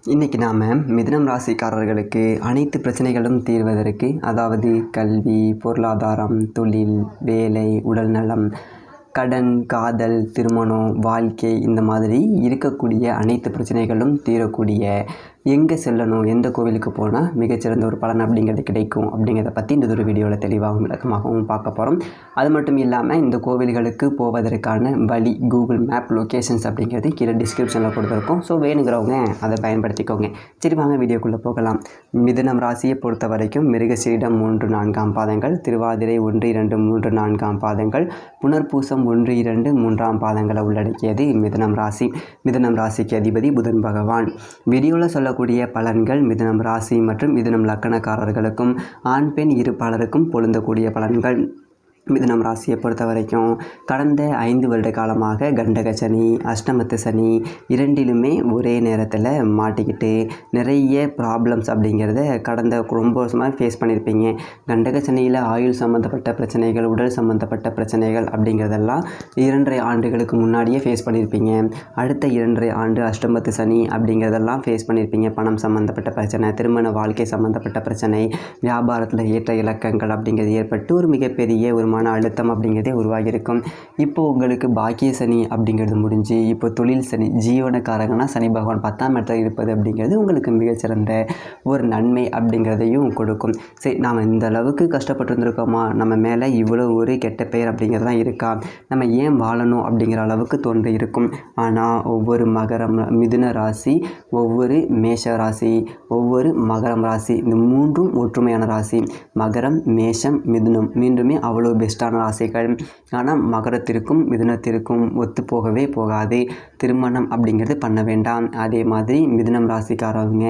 இன்றைக்கி நாம் மிதுனம் ராசிக்காரர்களுக்கு அனைத்து பிரச்சனைகளும் தீர்வதற்கு, அதாவது கல்வி, பொருளாதாரம், தொழில், வேலை, உடல்நலம், கடன், காதல், திருமணம், வாழ்க்கை, இந்த மாதிரி இருக்கக்கூடிய அனைத்து பிரச்சனைகளும் தீரக்கூடிய எங்கே செல்லணும், எந்த கோவிலுக்கு போனால் மிகச்சிறந்த ஒரு பலன் அப்படிங்கிறது கிடைக்கும் அப்படிங்கிறத பற்றி இந்த ஒரு வீடியோவில் தெளிவாகவும் விளக்கமாகவும் பார்க்க போகிறோம். அது மட்டும் இல்லாமல் இந்த கோவில்களுக்கு போவதற்கான வழி, கூகுள் மேப் லொக்கேஷன்ஸ் அப்படிங்கிறது கீழே டிஸ்கிரிப்ஷனில் கொடுத்துருக்கோம். ஸோ வேணுங்கிறவங்க அதை பயன்படுத்திக்கோங்க. சரி, வாங்க வீடியோக்குள்ளே போகலாம். மிதுனம் ராசியை பொறுத்த வரைக்கும் மிருகசீரிடம் 3-4 பாதங்கள், திருவாதிரை 1-2-3-4 பாதங்கள், புனர்பூசம் 1-2-3 பாதங்களை உள்ளடக்கியது மிதுனம் ராசி. மிதுனம் ராசிக்கு அதிபதி புதன் பகவான். வீடியோவில் சொல்லக்கூடிய பலன்கள் மிதுனம் ராசி மற்றும் மிதுனம் லக்கணக்காரர்களுக்கும் ஆண் பெண் இரு பலருக்கும் பொருந்தக்கூடிய பலன்கள். மிதுனம் ராசியை பொறுத்த வரைக்கும் கடந்த 5 வருட காலமாக கண்டக சனி, அஷ்டமத்து சனி இரண்டிலுமே ஒரே நேரத்தில் மாட்டிக்கிட்டு நிறைய ப்ராப்ளம்ஸ் அப்படிங்கிறத கடந்த ரொம்ப வருஷமாக ஃபேஸ் பண்ணியிருப்பீங்க. கண்டக சனியில் ஆயுள் சம்மந்தப்பட்ட பிரச்சனைகள், உடல் சம்மந்தப்பட்ட பிரச்சனைகள் அப்படிங்கிறதெல்லாம் 2.5 ஆண்டுகளுக்கு முன்னாடியே ஃபேஸ் பண்ணியிருப்பீங்க. அடுத்த 2.5 ஆண்டு அஷ்டமத்து சனி அப்படிங்கிறதெல்லாம் ஃபேஸ் பண்ணியிருப்பீங்க. பணம் சம்மந்தப்பட்ட பிரச்சனை, திருமண வாழ்க்கை சம்மந்தப்பட்ட பிரச்சனை, வியாபாரத்தில் ஏற்ற இலக்கங்கள் அப்படிங்கிறது ஏற்பட்டு ஒரு மிகப்பெரிய ஒரு மன அழுத்தம் அப்படிங்கிறதே உருவாகியிருக்கும். இப்போது உங்களுக்கு பாக்கிய சனி அப்படிங்கிறது முடிஞ்சு இப்போ தொழில் சனி, ஜீவனக்காரங்கன்னா சனி பகவான் 10ஆம் இடத்துல இருப்பது அப்படிங்கிறது உங்களுக்கு மிகச்சிறந்த ஒரு நன்மை அப்படிங்கிறதையும் கொடுக்கும். சரி, நாம் இந்த அளவுக்கு கஷ்டப்பட்டு இருந்திருக்கோமா, நம்ம மேலே இவ்வளோ ஒரு கெட்ட பெயர் அப்படிங்கிறதுலாம் இருக்கா, நம்ம ஏன் வாழணும் அப்படிங்கிற அளவுக்கு தோன்றி இருக்கும். ஆனால் ஒவ்வொரு மிதுன ராசி, ஒவ்வொரு மேஷ ராசி, ஒவ்வொரு மகரம் ராசி, இந்த 3ம் ஒற்றுமையான ராசி. மகரம், மேஷம், மிதுனம் மீண்டுமே அவ்வளோ பெஸ்ட்டான ராசிகள். ஆனால் மகரத்திற்கும் மிதுனத்திற்கும் ஒத்து போகவே போகாது. திருமணம் அப்படிங்கிறது பண்ண வேண்டாம். அதே மாதிரி மிதுனம் ராசிக்காரவங்க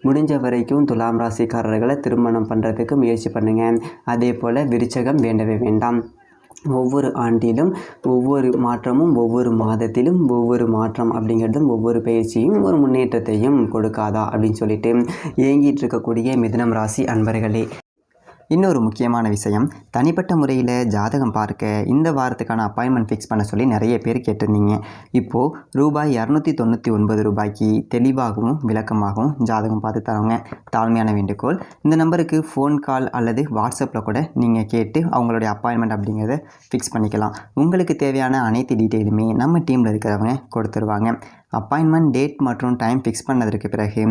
முடிஞ்ச வரைக்கும் துலாம் ராசிக்காரர்களை திருமணம் பண்ணுறதுக்கு முயற்சி பண்ணுங்கள். அதே போல் விருச்சகம் வேண்டவே வேண்டாம். ஒவ்வொரு ஆண்டிலும் ஒவ்வொரு மாற்றமும், ஒவ்வொரு மாதத்திலும் ஒவ்வொரு மாற்றம் அப்படிங்கிறதும் ஒவ்வொரு பயிற்சியும் ஒரு முன்னேற்றத்தையும் கொடுக்காதா அப்படின்னு சொல்லிட்டு ஏங்கிட்டு இருக்கக்கூடிய மிதுனம் ராசி அன்பர்களே, இன்னொரு முக்கியமான விஷயம், தனிப்பட்ட முறையில் ஜாதகம் பார்க்க இந்த வாரத்துக்கான அப்பாயின்மெண்ட் ஃபிக்ஸ் பண்ண சொல்லி நிறைய பேர் கேட்டிருந்தீங்க. இப்போது ரூபாய் 299 ரூபாய்க்கு தெளிவாகவும் விளக்கமாகவும் ஜாதகம் பார்த்து தரவங்க. தாழ்மையான வேண்டுகோள், இந்த நம்பருக்கு ஃபோன் கால் அல்லது வாட்ஸ்அப்பில் கூட நீங்கள் கேட்டு அவங்களுடைய அப்பாயின்மெண்ட் அப்படிங்கிறத ஃபிக்ஸ் பண்ணிக்கலாம். உங்களுக்கு தேவையான அனைத்து டீட்டெயிலுமே நம்ம டீமில் இருக்கிறவங்க கொடுத்துருவாங்க. அப்பாயின்மெண்ட் டேட் மற்றும் டைம் ஃபிக்ஸ் பண்ணதற்கு பிறகு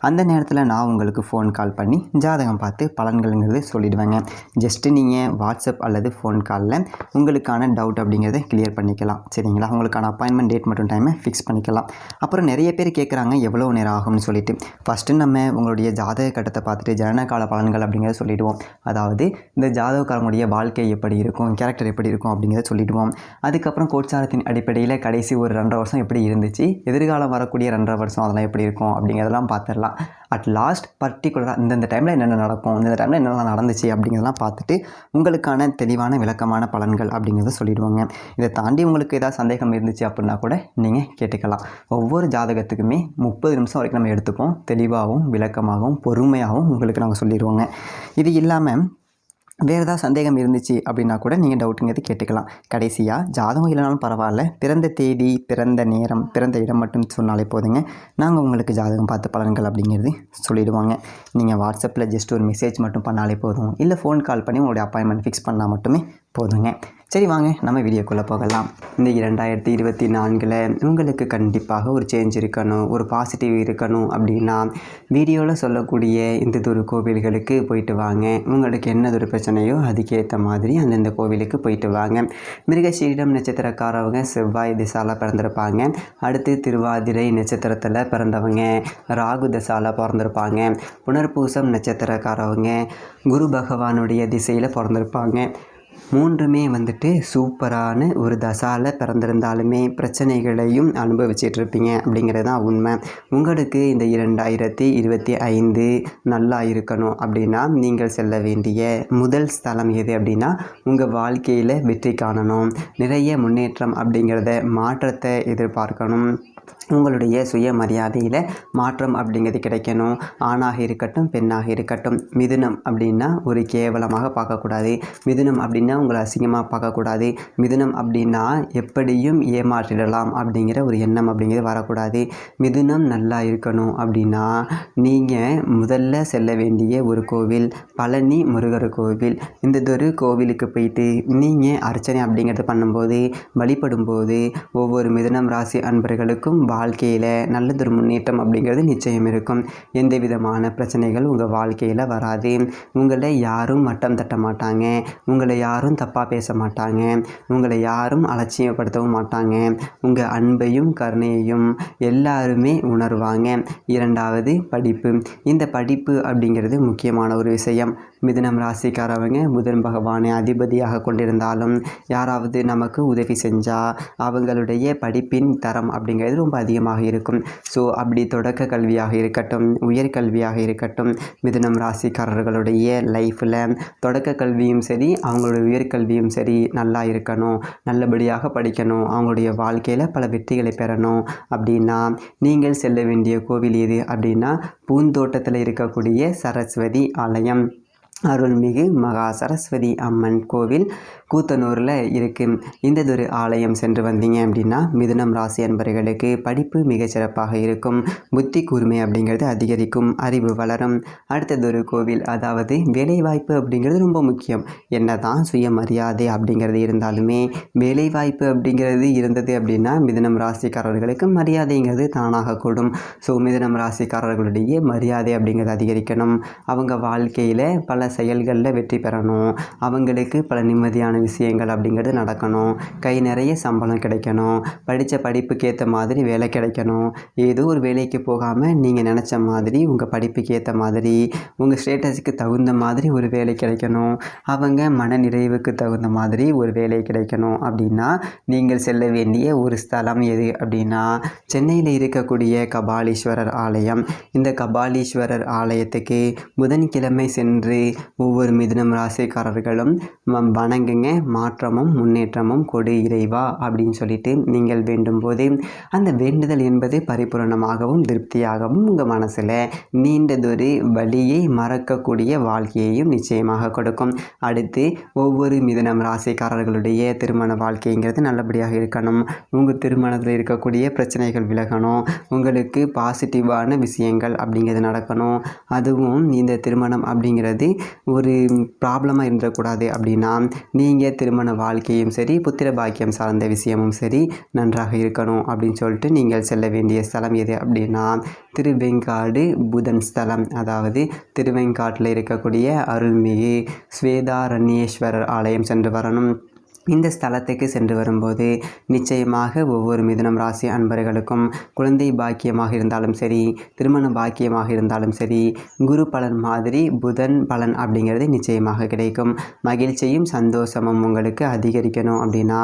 அந்த நேரத்தில் நான் உங்களுக்கு ஃபோன் கால் பண்ணி ஜாதகம் பார்த்து பலன்கள்ங்கிறது சொல்லிடுவேங்க. ஜஸ்ட்டு நீங்கள் வாட்ஸ்அப் அல்லது ஃபோன் காலில் உங்களுக்கான டவுட் அப்படிங்கிறத கிளியர் பண்ணிக்கலாம். சரிங்களா? உங்களுக்கான அப்பாயின்மெண்ட் டேட் மற்றும் டைமை ஃபிக்ஸ் பண்ணிக்கலாம். அப்புறம் நிறைய பேர் கேட்குறாங்க எவ்வளோ நேரம் ஆகும்னு சொல்லிட்டு. ஃபஸ்ட்டு நம்ம உங்களுடைய ஜாதக கட்டத்தை பார்த்துட்டு ஜனனகால பலன்கள் அப்படிங்கிறத சொல்லிவிடுவோம். அதாவது இந்த ஜாதகக்காரங்களுடைய வாழ்க்கை எப்படி இருக்கும், கேரக்டர் எப்படி இருக்கும் அப்படிங்கிறத சொல்லிவிடுவோம். அதுக்கப்புறம் கோட்சாரத்தின் அடிப்படையில் கடைசி ஒரு 2.5 வருஷம் எப்படி இருந்துச்சு, எதிர்காலம் வரக்கூடிய 2.5 வருஷம் அதெல்லாம் எப்படி இருக்கும் அப்படிங்கிறதெல்லாம் பார்த்துடலாம். அட் லாஸ்ட் பர்டிகுலராக இந்தந்த டைமில் என்னென்ன நடக்கும், இந்த டைமில் என்னென்ன நடந்துச்சு அப்படிங்கிறதெல்லாம் பார்த்துட்டு உங்களுக்கான தெளிவான விளக்கமான பலன்கள் அப்படிங்கிறத சொல்லிடுவாங்க. இதை தாண்டி உங்களுக்கு ஏதாவது சந்தேகம் இருந்துச்சு அப்படின்னா கூட நீங்கள் கேட்டுக்கலாம். ஒவ்வொரு ஜாதகத்துக்குமே 30 நிமிஷம் வரைக்கும் நம்ம எடுத்துப்போம். தெளிவாகவும் விளக்கமாகவும் பொறுமையாகவும் உங்களுக்கு நாங்கள் சொல்லிடுவோங்க. இது இல்லாமல் வேறு ஏதாவது சந்தேகம் இருந்துச்சு அப்படின்னா கூட நீங்கள் டவுட்டுங்கிறது கேட்டுக்கலாம். கடைசியாக ஜாதகம் இல்லைனாலும் பரவாயில்ல, பிறந்த தேதி, பிறந்த நேரம், பிறந்த இடம் மட்டும் சொன்னாலே போதுங்க. நாங்கள் உங்களுக்கு ஜாதகம் பார்த்து பலன்கள் அப்படிங்கிறது சொல்லிவிடுவாங்க. நீங்கள் வாட்ஸ்அப்பில் ஜஸ்ட் ஒரு மெசேஜ் மட்டும் பண்ணாலே போதும், இல்லை ஃபோன் கால் பண்ணி உங்களுடைய அப்பாயின்மெண்ட் ஃபிக்ஸ் பண்ணால் மட்டுமே போதுங்க. சரி, வாங்க நம்ம வீடியோக்குள்ளே போகலாம். இந்த 2024 உங்களுக்கு கண்டிப்பாக ஒரு சேஞ்ச் இருக்கணும், ஒரு பாசிட்டிவ் இருக்கணும் அப்படின்னா வீடியோவில் சொல்லக்கூடிய இந்த ஒரு கோவில்களுக்கு போயிட்டு வாங்க. உங்களுக்கு என்னதொரு பிரச்சனையோ அதுக்கேற்ற மாதிரி அந்தந்த கோவிலுக்கு போயிட்டு வாங்க. மிருகசீரிடம் நட்சத்திரக்காரவங்க செவ்வாய் திசால பிறந்திருப்பாங்க. அடுத்து திருவாதிரை நட்சத்திரத்தில் பிறந்தவங்க ராகு திசால பிறந்திருப்பாங்க. புனர்பூசம் நட்சத்திரக்காரவங்க குரு பகவானுடைய திசையில் பிறந்திருப்பாங்க. 3மே சூப்பரான ஒரு தசால பிறந்திருந்தாலுமே பிரச்சனைகளையும் அனுபவிச்சிட்ருப்பீங்க அப்படிங்கிறது தான் உண்மை. உங்களுக்கு இந்த 2025 நல்லா இருக்கணும் அப்படின்னா நீங்கள் செல்ல வேண்டிய முதல் ஸ்தலம் எது அப்படின்னா, உங்கள் வாழ்க்கையில் வெற்றி காணணும், நிறைய முன்னேற்றம் அப்படிங்கிறத மாற்றத்தை எதிர்பார்க்கணும், உங்களுடைய சுயமரியாதையில் மாற்றம் அப்படிங்கிறது கிடைக்கணும். ஆணாக இருக்கட்டும், பெண்ணாக இருக்கட்டும். மிதுனம் அப்படின்னா ஒரு கேவலமாக பார்க்கக்கூடாது. மிதுனம் அப்படின்னா உங்களை அசிங்கமாக பார்க்கக்கூடாது. மிதுனம் அப்படின்னா எப்படியும் ஏமாற்றிடலாம் அப்படிங்கிற ஒரு எண்ணம் அப்படிங்கிறது வரக்கூடாது. மிதுனம் நல்லா இருக்கணும் அப்படின்னா நீங்கள் முதல்ல செல்ல வேண்டிய ஒரு கோவில் பழனி முருகர் கோவில். இந்ததொரு கோவிலுக்கு போயிட்டு நீங்கள் அர்ச்சனை அப்படிங்கிறது பண்ணும்போது, வழிபடும்போது ஒவ்வொரு மிதுனம் ராசி அன்பர்களுக்கும் வாழ்க்கையில் நல்லதொரு முன்னேற்றம் அப்படிங்கிறது நிச்சயம் இருக்கும். எந்த விதமான பிரச்சனைகள் உங்கள் வாழ்க்கையில் வராது. உங்களை யாரும் மட்டம் தட்ட மாட்டாங்க. உங்களை யாரும் தப்பாக பேச மாட்டாங்க. உங்களை யாரும் அலட்சியப்படுத்தவும் மாட்டாங்க. உங்கள் அன்பையும் கருணையையும் எல்லாருமே உணர்வாங்க. இரண்டாவது படிப்பு. இந்த படிப்பு அப்படிங்கிறது முக்கியமான ஒரு விஷயம். மிதுனம் ராசிக்காரவங்க புதன் பகவானை அதிபதியாக கொண்டிருந்தாலும் யாராவது நமக்கு உதவி செஞ்சால் அவங்களுடைய படிப்பின் தரம் அப்படிங்கிறது ரொம்ப அதிகமாக இருக்கும். ஸோ அப்படி தொடக்க கல்வியாக இருக்கட்டும், உயர்கல்வியாக இருக்கட்டும், மிதுனம் ராசிக்காரர்களுடைய லைஃப்பில் தொடக்க கல்வியும் சரி, அவங்களுடைய உயர்கல்வியும் சரி நல்லா இருக்கணும், நல்லபடியாக படிக்கணும், அவங்களுடைய வாழ்க்கையில் பல வெற்றிகளை பெறணும் அப்படின்னா நீங்கள் செல்ல வேண்டிய கோவில் எது அப்படின்னா பூந்தோட்டத்தில் இருக்கக்கூடிய சரஸ்வதி ஆலயம். அருள்மிகு மகா சரஸ்வதி அம்மன் கோவில் கூத்தனூரில் இருக்குது. இந்ததொரு ஆலயம் சென்று வந்தீங்க அப்படின்னா மிதுனம் ராசி அன்பர்களுக்கு படிப்பு மிகச்சிறப்பாக இருக்கும். புத்தி கூர்மை அப்படிங்கிறது அதிகரிக்கும். அறிவு வளரும். அடுத்ததொரு கோவில், அதாவது வேலைவாய்ப்பு அப்படிங்கிறது ரொம்ப முக்கியம். என்ன தான் சுயமரியாதை அப்படிங்கிறது இருந்தாலுமே வேலைவாய்ப்பு அப்படிங்கிறது இருந்தது அப்படின்னா மிதுனம் ராசிக்காரர்களுக்கு மரியாதைங்கிறது தானாக கூடும். ஸோ மிதுனம் ராசிக்காரர்களுடைய மரியாதை அப்படிங்கிறது அதிகரிக்கணும். அவங்க வாழ்க்கையில் பல செயல்களில் வெற்றி பெறணும். அவங்களுக்கு பல நிம்மதியான விஷயங்கள் அப்படிங்கிறது நடக்கணும். கை நிறைய சம்பளம் கிடைக்கணும். படித்த படிப்புக்கு ஏற்ற மாதிரி வேலை கிடைக்கணும். ஏதோ ஒரு வேலைக்கு போகாமல் நீங்கள் நினச்ச மாதிரி உங்கள் படிப்புக்கு ஏற்ற மாதிரி உங்கள் ஸ்டேட்டஸுக்கு தகுந்த மாதிரி ஒரு வேலை கிடைக்கணும். அவங்க மன நிறைவுக்கு தகுந்த மாதிரி ஒரு வேலை கிடைக்கணும் அப்படின்னா நீங்கள் செல்ல வேண்டிய ஒரு ஸ்தலம் எது அப்படின்னா சென்னையில் இருக்கக்கூடிய கபாலீஸ்வரர் ஆலயம். இந்த கபாலீஸ்வரர் ஆலயத்துக்கு புதன்கிழமை சென்று ஒவ்வொரு மிதுனம் ராசிக்காரர்களும் வணங்குங்க. மாற்றமும் முன்னேற்றமும் கொடு இறைவா அப்படின்னு சொல்லிட்டு நீங்கள் வேண்டும் போது அந்த வேண்டுதல் என்பது பரிபூரணமாகவும் திருப்தியாகவும் உங்கள் மனசில் நீண்டதொரு வழியை மறக்கக்கூடிய வாழ்க்கையையும் நிச்சயமாக கொடுக்கும். அடுத்து ஒவ்வொரு மிதுனம் ராசிக்காரர்களுடைய திருமண வாழ்க்கைங்கிறது நல்லபடியாக இருக்கணும். உங்கள் திருமணத்தில் இருக்கக்கூடிய பிரச்சனைகள் விலகணும். உங்களுக்கு பாசிட்டிவான விஷயங்கள் அப்படிங்கிறது நடக்கணும். அதுவும் இந்த திருமணம் அப்படிங்கிறது ஒரு ப்ராப்ளமாக இருந்துடக்கூடாது அப்படின்னா நீங்கள் திருமண வாழ்க்கையும் சரி, புத்திர பாக்கியம் சார்ந்த விஷயமும் சரி நன்றாக இருக்கணும் அப்படின்னு சொல்லிட்டு நீங்கள் செல்ல வேண்டிய ஸ்தலம் எது அப்படின்னா திருவெங்காடு புதன் ஸ்தலம். அதாவது திருவெங்காட்டில் இருக்கக்கூடிய அருள்மிகு ஸ்வேதாரண்யேஸ்வரர் ஆலயம் சென்று வரணும். இந்த ஸ்தலத்துக்கு சென்று வரும்போது நிச்சயமாக ஒவ்வொரு மிதுனம் ராசி அன்பர்களுக்கும் குழந்தை பாக்கியமாக இருந்தாலும் சரி, திருமண பாக்கியமாக இருந்தாலும் சரி, குரு பலன் மாதிரி புதன் பலன் அப்படிங்கிறது நிச்சயமாக கிடைக்கும். மகிழ்ச்சியும் சந்தோஷமும் உங்களுக்கு அதிகரிக்கணும் அப்படின்னா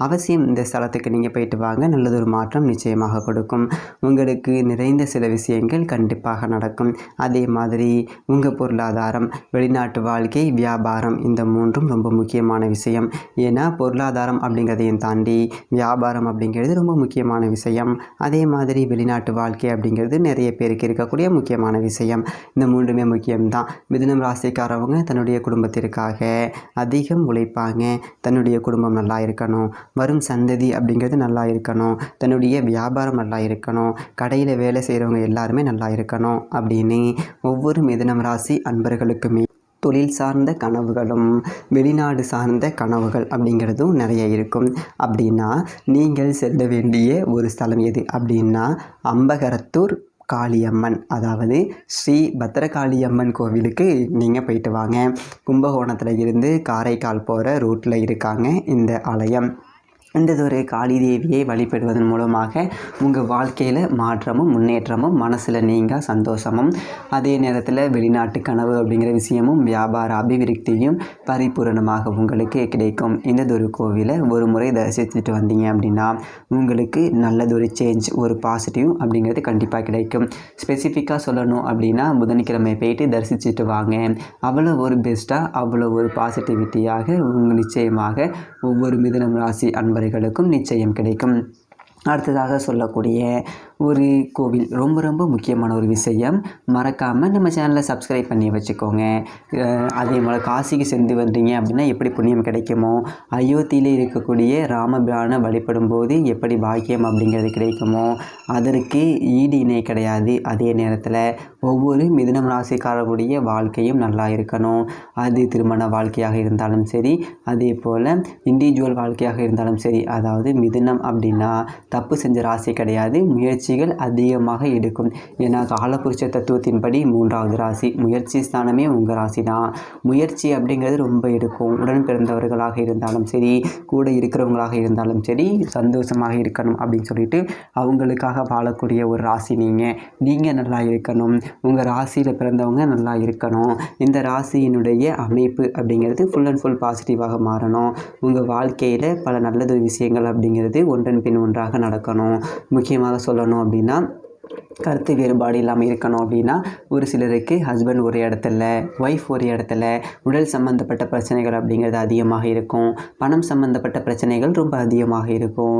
அவசியம் இந்த ஸ்தலத்துக்கு நீங்கள் போயிட்டு வாங்க. நல்லதொரு மாற்றம் நிச்சயமாக கொடுக்கும். உங்களுக்கு நிறைந்த சில விஷயங்கள் கண்டிப்பாக நடக்கும். அதே மாதிரி உங்கள் பொருளாதாரம், வெளிநாட்டு வாழ்க்கை, வியாபாரம் இந்த மூன்றும் ரொம்ப முக்கியமான விஷயம். ஏன்னா பொருளாதாரம் அப்படிங்கிறதையும் தாண்டி வியாபாரம் அப்படிங்கிறது ரொம்ப முக்கியமான விஷயம். அதே மாதிரி வெளிநாட்டு வாழ்க்கை அப்படிங்கிறது நிறைய பேருக்கு இருக்கக்கூடிய முக்கியமான விஷயம். இந்த மூன்றுமே முக்கியம்தான். மிதுனம் ராசிக்காரவங்க தன்னுடைய குடும்பத்திற்காக அதிகம் உழைப்பாங்க. தன்னுடைய குடும்பம் நல்லா இருக்கணும், வரும் சந்ததி அப்படிங்கிறது நல்லா இருக்கணும், தன்னுடைய வியாபாரம் நல்லா இருக்கணும், கடையில் வேலை செய்கிறவங்க எல்லாருமே நல்லா இருக்கணும் அப்படின்னு ஒவ்வொரு மிதுனம் ராசி அன்பர்களுக்குமே தொழில் சார்ந்த கனவுகளும் வெளிநாடு சார்ந்த கனவுகள் அப்படிங்கிறதும் நிறைய இருக்கும். அப்படின்னா நீங்கள் செல்ல வேண்டிய ஒரு ஸ்தலம் எது அப்படின்னா அம்பகரத்தூர் காளியம்மன், அதாவது ஸ்ரீ பத்திரகாளியம்மன் கோவிலுக்கு நீங்கள் போயிட்டு வாங்க. கும்பகோணத்தில் இருந்து காரைக்கால் போகிற ரூட்டில் இருக்காங்க இந்த ஆலயம். இந்ததொரு காளி தேவியை வழிபடுவதன் மூலமாக உங்கள் வாழ்க்கையில் மாற்றமும் முன்னேற்றமும், மனசில் நீங்கள் சந்தோஷமும், அதே நேரத்தில் வெளிநாட்டு கனவு அப்படிங்கிற விஷயமும் வியாபார அபிவிருத்தியும் பரிபூரணமாக உங்களுக்கு கிடைக்கும். இந்ததொரு கோவிலை ஒரு முறை தரிசித்துட்டு வந்தீங்க அப்படின்னா உங்களுக்கு நல்லதொரு சேஞ்ச், ஒரு பாசிட்டிவ் அப்படிங்கிறது கண்டிப்பாக கிடைக்கும். ஸ்பெசிஃபிக்காக சொல்லணும் அப்படின்னா புதன்கிழமை போயிட்டு தரிசிச்சுட்டு வாங்க. அவ்வளோ ஒரு பெஸ்ட்டாக, அவ்வளோ ஒரு பாசிட்டிவிட்டியாக நிச்சயமாக ஒவ்வொரு மிதுனம் ராசி அன்பர்களுக்கும் நிச்சயம் கிடைக்கும். அடுத்ததாக சொல்லக்கூடிய ஒரு கோவில், ரொம்ப ரொம்ப முக்கியமான ஒரு விஷயம். மறக்காமல் நம்ம சேனலை சப்ஸ்கிரைப் பண்ணி வச்சுக்கோங்க. அதே போல் காசிக்கு சென்று வந்தீங்க அப்படின்னா எப்படி புண்ணியம் கிடைக்குமோ, அயோத்தியில் இருக்கக்கூடிய ராமபிரானை வழிபடும் போது எப்படி பாக்கியம் அப்படிங்கிறது கிடைக்குமோ, அதற்கு ஈடு இணை கிடையாது. அதே நேரத்தில் ஒவ்வொரு மிதுனம் ராசிக்காரர்களுடைய வாழ்க்கையும் நல்லா இருக்கணும். அது திருமண வாழ்க்கையாக இருந்தாலும் சரி, அதே போல் இண்டிவிஜுவல் வாழ்க்கையாக இருந்தாலும் சரி. அதாவது மிதுனம் அப்படின்னா தப்பு செஞ்ச ராசி கிடையாது, முயற்சிகள் அதிகமாக எடுக்கும். ஏன்னா காலபுருஷ தத்துவத்தின்படி 3வது ராசி, முயற்சி ஸ்தானமே உங்கள் ராசி தான். முயற்சி அப்படிங்கிறது ரொம்ப எடுக்கும். உடன் பிறந்தவர்களாக இருந்தாலும் சரி, கூட இருக்கிறவங்களாக இருந்தாலும் சரி, சந்தோஷமாக இருக்கணும் அப்படின்னு சொல்லிட்டு அவங்களுக்காக வாழக்கூடிய ஒரு ராசி நீங்கள் நல்லா இருக்கணும். உங்கள் ராசியில் பிறந்தவங்க நல்லா இருக்கணும். இந்த ராசியினுடைய அமைப்பு அப்படிங்கிறது ஃபுல் அண்ட் ஃபுல் பாசிட்டிவாக மாறணும். உங்கள் வாழ்க்கையில் பல நல்லதொரு விஷயங்கள் அப்படிங்கிறது ஒன்றன் பின் ஒன்றாக நடக்கணும். முக்கியமாக சொல்லணும் அப்படின்னா கருத்து வேறுபாடு இல்லாமல் இருக்கணும். அப்படின்னா ஒரு சிலருக்கு ஹஸ்பண்ட் ஒரு இடத்துல, ஒய்ஃப் ஒரு இடத்துல, உடல் சம்மந்தப்பட்ட பிரச்சனைகள் அப்படிங்கிறது அதிகமாக இருக்கும். பணம் சம்மந்தப்பட்ட பிரச்சனைகள் ரொம்ப அதிகமாக இருக்கும்.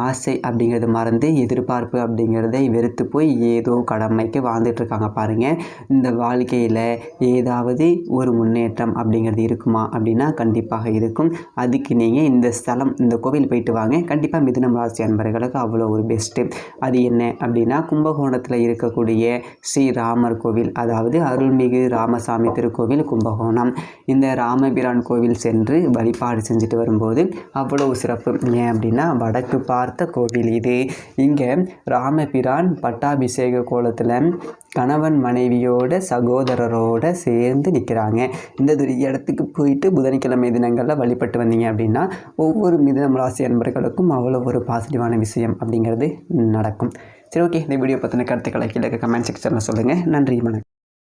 ஆசை அப்படிங்கிறது மறந்து எதிர்பார்ப்பு அப்படிங்கிறத வெறுத்து போய் ஏதோ கடமைக்கு வாழ்ந்துட்டுருக்காங்க பாருங்கள். இந்த வாழ்க்கையில் ஏதாவது ஒரு முன்னேற்றம் அப்படிங்கிறது இருக்குமா அப்படின்னா கண்டிப்பாக இருக்கும். அதுக்கு நீங்கள் இந்த ஸ்தலம், இந்த கோவில் போயிட்டு வாங்க. கண்டிப்பாக மிதுனம் ராசி அன்பர்களுக்கு அவ்வளோ ஒரு பெஸ்ட்டு. அது என்ன அப்படின்னா கும்பகோணத்தில் இருக்கக்கூடிய ஸ்ரீராமர் கோவில், அதாவது அருள்மிகு ராமசாமி திருக்கோவில் கும்பகோணம். இந்த ராமபிரான் கோவில் சென்று வழிபாடு செஞ்சுட்டு வரும்போது அவ்வளவு சிறப்பு. ஏன் அப்படின்னா வடக்கு பார்த்த கோவில் இது. இங்கே ராமபிரான் பட்டாபிஷேக கோலத்தில் கணவன் மனைவியோட சகோதரரோட சேர்ந்து நிற்கிறாங்க. இந்த இடத்துக்கு போயிட்டு புதன்கிழமை தினங்களில் வழிபட்டு வந்தீங்க அப்படின்னா ஒவ்வொரு மிதுனம் ராசி அன்பர்களுக்கும் அவ்வளோ ஒரு பாசிட்டிவான விஷயம் அப்படிங்கிறது நடக்கும். சரி, ஓகே. இந்த வீடியோ பற்றின கருத்துக்களை கீழே கமெண்ட் செக்ஷனில் சொல்லுங்கள். நன்றி, வணக்கம்.